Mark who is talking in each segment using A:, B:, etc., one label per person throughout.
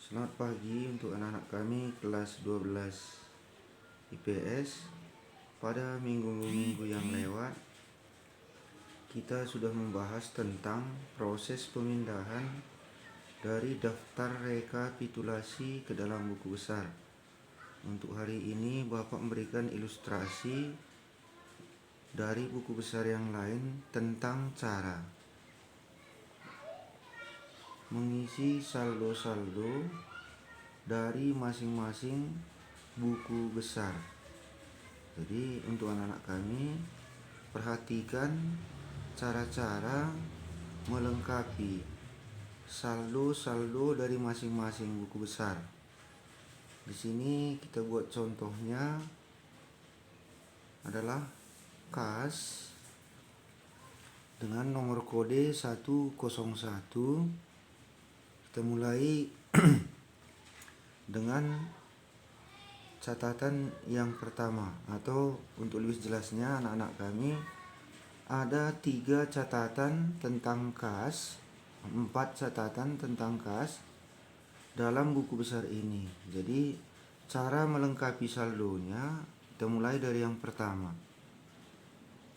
A: Selamat pagi untuk anak-anak kami kelas 12 IPS. Pada minggu-minggu yang lewat, kita sudah membahas tentang proses pemindahan dari daftar rekapitulasi ke dalam buku besar. Untuk hari ini, Bapak memberikan ilustrasi dari buku besar yang lain tentang cara mengisi saldo-saldo dari masing-masing buku besar. Jadi untuk anak-anak kami, perhatikan cara-cara melengkapi saldo-saldo dari masing-masing buku besar. Di sini kita buat contohnya adalah kas dengan nomor kode 101. Kita mulai dengan catatan yang pertama, atau untuk lebih jelasnya anak-anak kami, ada 3 catatan tentang kas, 4 catatan tentang kas dalam buku besar ini. Jadi cara melengkapi saldonya, kita mulai dari yang pertama.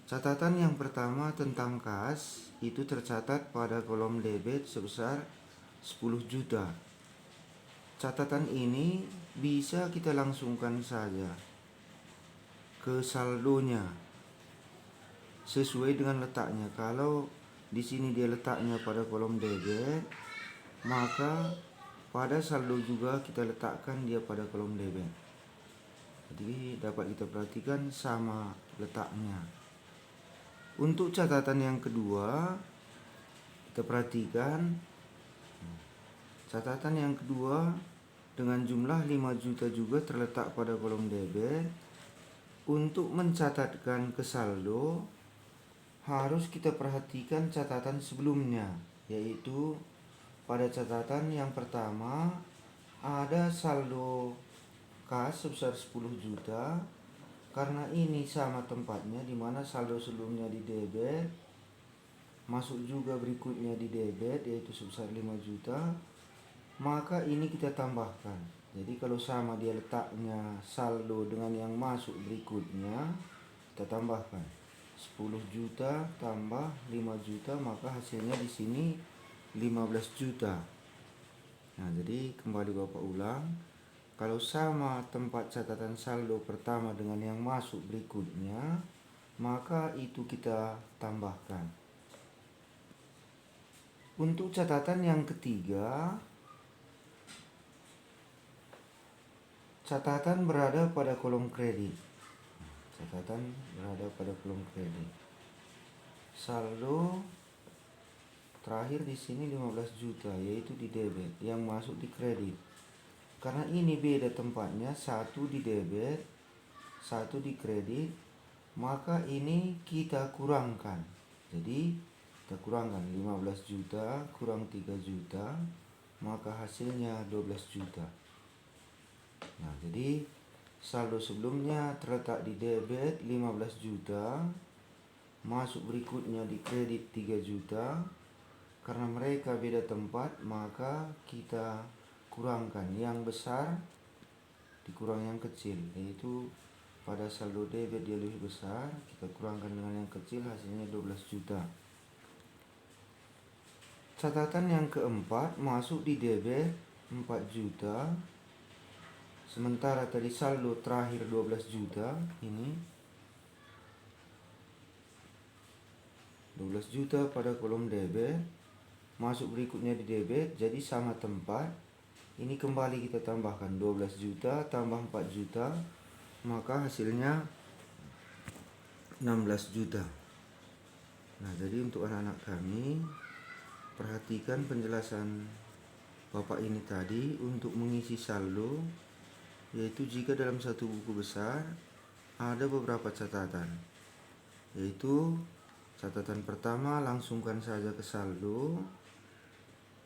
A: Catatan yang pertama tentang kas itu tercatat pada kolom debit sebesar 10 juta. Catatan ini bisa kita langsungkan saja ke saldonya sesuai dengan letaknya. Kalau di sini dia letaknya pada kolom debit, maka pada saldo juga kita letakkan dia pada kolom debit. Jadi dapat kita perhatikan sama letaknya. Untuk catatan yang kedua, kita perhatikan catatan yang kedua dengan jumlah 5 juta juga terletak pada kolom debit. Untuk mencatatkan ke saldo, harus kita perhatikan catatan sebelumnya, yaitu pada catatan yang pertama ada saldo kas sebesar 10 juta. Karena ini sama tempatnya, di mana saldo sebelumnya di debit, masuk juga berikutnya di debit, yaitu sebesar 5 juta. Maka ini kita tambahkan. Jadi kalau sama dia letaknya saldo dengan yang masuk berikutnya, kita tambahkan 10 juta tambah 5 juta, maka hasilnya di sini 15 juta. Nah, jadi kembali Bapak ulang. Kalau sama tempat catatan saldo pertama dengan yang masuk berikutnya, maka itu kita tambahkan. Untuk catatan yang ketiga, catatan berada pada kolom kredit. Catatan berada pada kolom kredit. Saldo terakhir di sini 15 juta, yaitu di debit, yang masuk di kredit. Karena ini beda tempatnya, satu di debit, satu di kredit, maka ini kita kurangkan. Jadi kita kurangkan 15 juta kurang 3 juta, maka hasilnya 12 juta. Nah, jadi saldo sebelumnya terletak di debit 15 juta, masuk berikutnya di kredit 3 juta. Karena mereka beda tempat, maka kita kurangkan yang besar dikurang yang kecil, yaitu pada saldo debit dia lebih besar, kita kurangkan dengan yang kecil, hasilnya 12 juta. Catatan yang keempat, masuk di debit 4 juta, sementara tadi saldo terakhir 12 juta, ini 12 juta pada kolom debit, masuk berikutnya di debit, jadi sama tempat. Ini kembali kita tambahkan 12 juta tambah 4 juta, maka hasilnya 16 juta. Nah, jadi untuk anak-anak kami, perhatikan penjelasan Bapak ini tadi untuk mengisi saldo, yaitu jika dalam satu buku besar ada beberapa catatan, yaitu catatan pertama langsungkan saja ke saldo.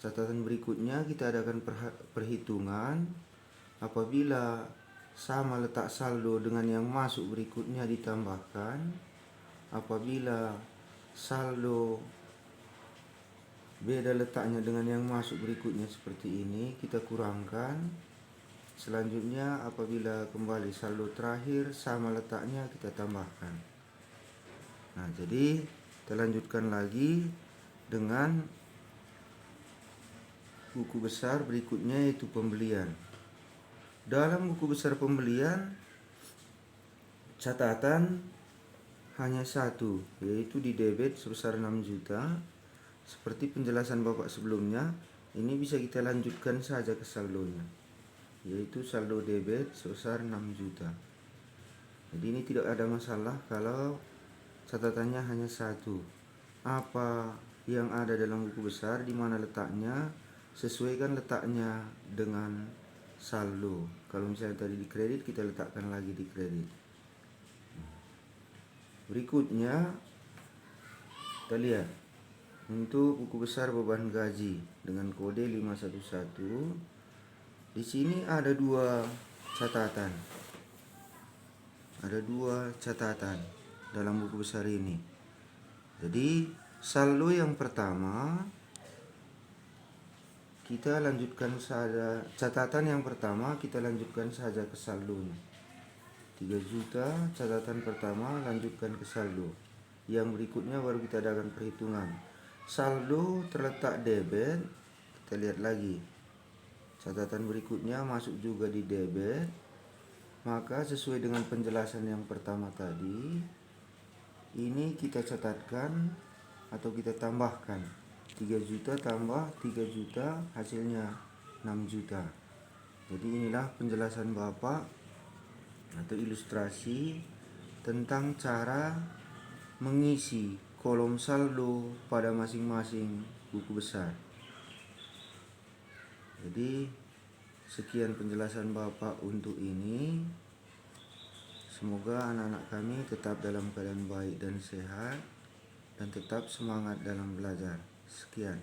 A: Catatan berikutnya kita adakan perhitungan. Apabila sama letak saldo dengan yang masuk berikutnya ditambahkan. Apabila saldo beda letaknya dengan yang masuk berikutnya seperti ini, kita kurangkan. Selanjutnya apabila kembali saldo terakhir sama letaknya, kita tambahkan. Nah, jadi kita lanjutkan lagi dengan buku besar berikutnya, yaitu pembelian. Dalam buku besar pembelian, catatan hanya satu, yaitu di debit sebesar 6 juta. Seperti penjelasan Bapak sebelumnya, ini bisa kita lanjutkan saja ke saldonya, yaitu saldo debit sebesar 6 juta. Jadi ini tidak ada masalah kalau catatannya hanya satu. Apa yang ada dalam buku besar, di mana letaknya, sesuaikan letaknya dengan saldo. Kalau misalnya tadi di kredit, kita letakkan lagi di kredit. Berikutnya kita lihat untuk buku besar beban gaji dengan kode 511. Di sini ada dua catatan. Ada dua catatan dalam buku besar ini. Jadi saldo yang pertama, kita lanjutkan saja catatan yang pertama, kita lanjutkan saja ke saldonya. 3 juta catatan pertama, lanjutkan ke saldo. Yang berikutnya baru kita adakan perhitungan. Saldo terletak debit, kita lihat lagi. Catatan berikutnya masuk juga di debit. Maka sesuai dengan penjelasan yang pertama tadi, ini kita catatkan atau kita tambahkan. 3 juta tambah 3 juta, hasilnya 6 juta. Jadi inilah penjelasan Bapak atau ilustrasi tentang cara mengisi kolom saldo pada masing-masing buku besar. Jadi sekian penjelasan Bapak untuk ini. Semoga anak-anak kami tetap dalam keadaan baik dan sehat, dan tetap semangat dalam belajar. Sekian.